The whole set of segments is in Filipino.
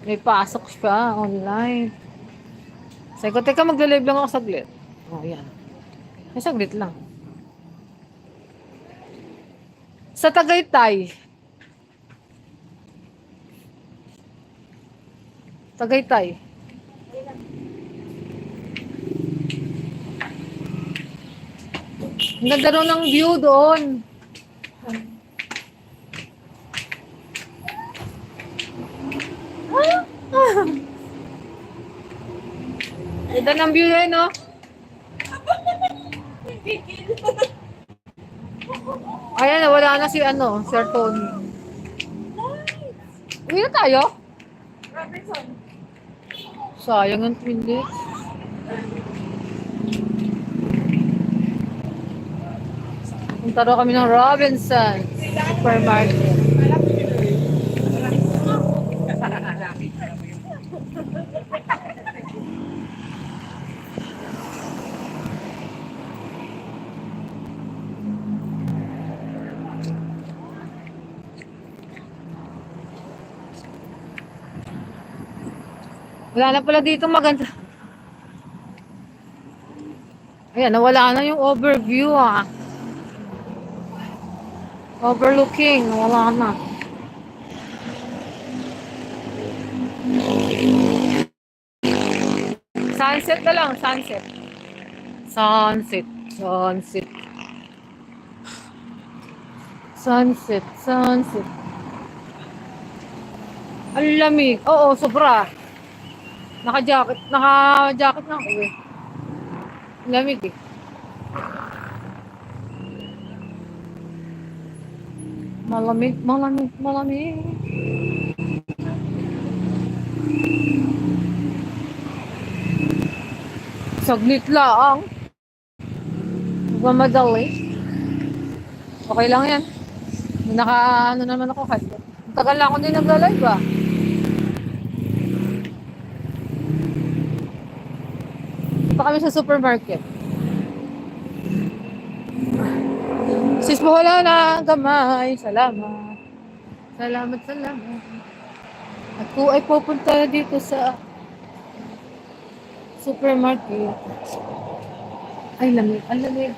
May pasok siya online. Sabi ko, teka, magla-live lang ako saglit. Oh, yan. May saglit lang. Sa Tagaytay. Tagaytay. Ang ganda rin ng view doon. Ganda ng view yun, no? Ayan, wala na si Sir Tony. Uwi na tayo? Robinson. Sayang ang minutes. Punta raw kami ng Robinson Supermarket. Wala na pala dito maganda. Ayan, nawala na yung overview Overlooking, wala na. Sunset na lang, sunset. Sunset, sunset. Sunset, sunset. Ang lamig. Oo, sobra. Naka-jacket na ako eh. Ang lamig eh. Malamig, malamig, malamig. Saglit lang. Magmamadali. Okay lang yan. Naka, naman ako kasi. Tagal na ako din nagla-live Punta kami sa supermarket. Sis mo wala na gamay. Salamat. Salamat, salamat. Ako ay pupunta dito sa supermarket. Ay, lamig. Ang lamig.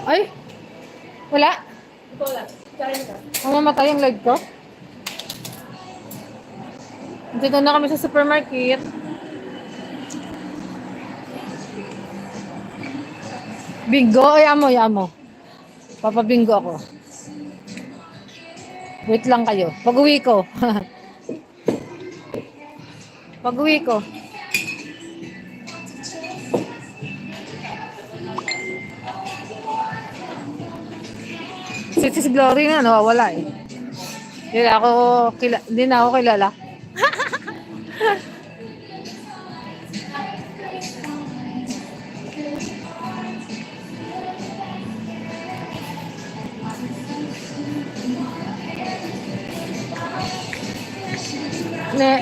Ay! Wala? Mamamatay yung live ko? Dito na kami sa supermarket. Bingo? Ay, amo. Papabingo ako. Wait lang kayo. Pag-uwi ko. Pag-uwi ko. Si Glory na, nawawala eh. Hindi na ako kilala.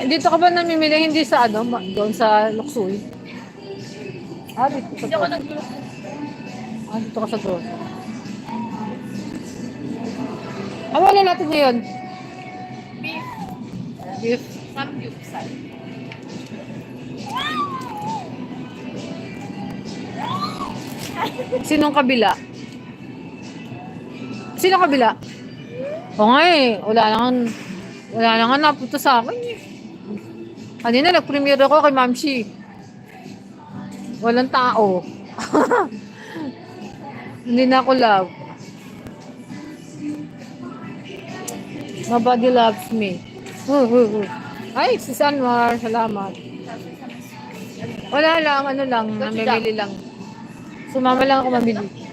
Dito ka ba namimili? Hindi sa doon sa Luxury? Dito sa doon. Dito ka sa doon. Wala natin ngayon. Beef. Samgyupsal. Sinong kabila? Sinong kabila? O nga eh. Wala na nga napunta sa akin eh. Kanina nag-premiere ako kay Mamshi. Walang tao. Hindi na ako love. Nobody loves me. Ay, si Sanwar, salamat. Wala lang, namimili lang. Sumama lang ako mamili.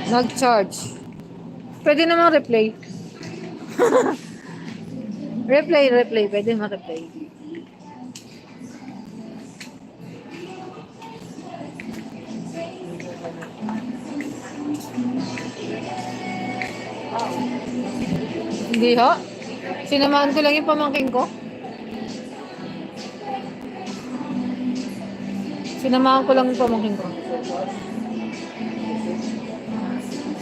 Nag-charge. Pwede naman replay. replay. Pwede naman replay. Hindi ho. Sinamahan ko lang yung pamangking ko. Sinamahan ko lang yung pamangkin ko.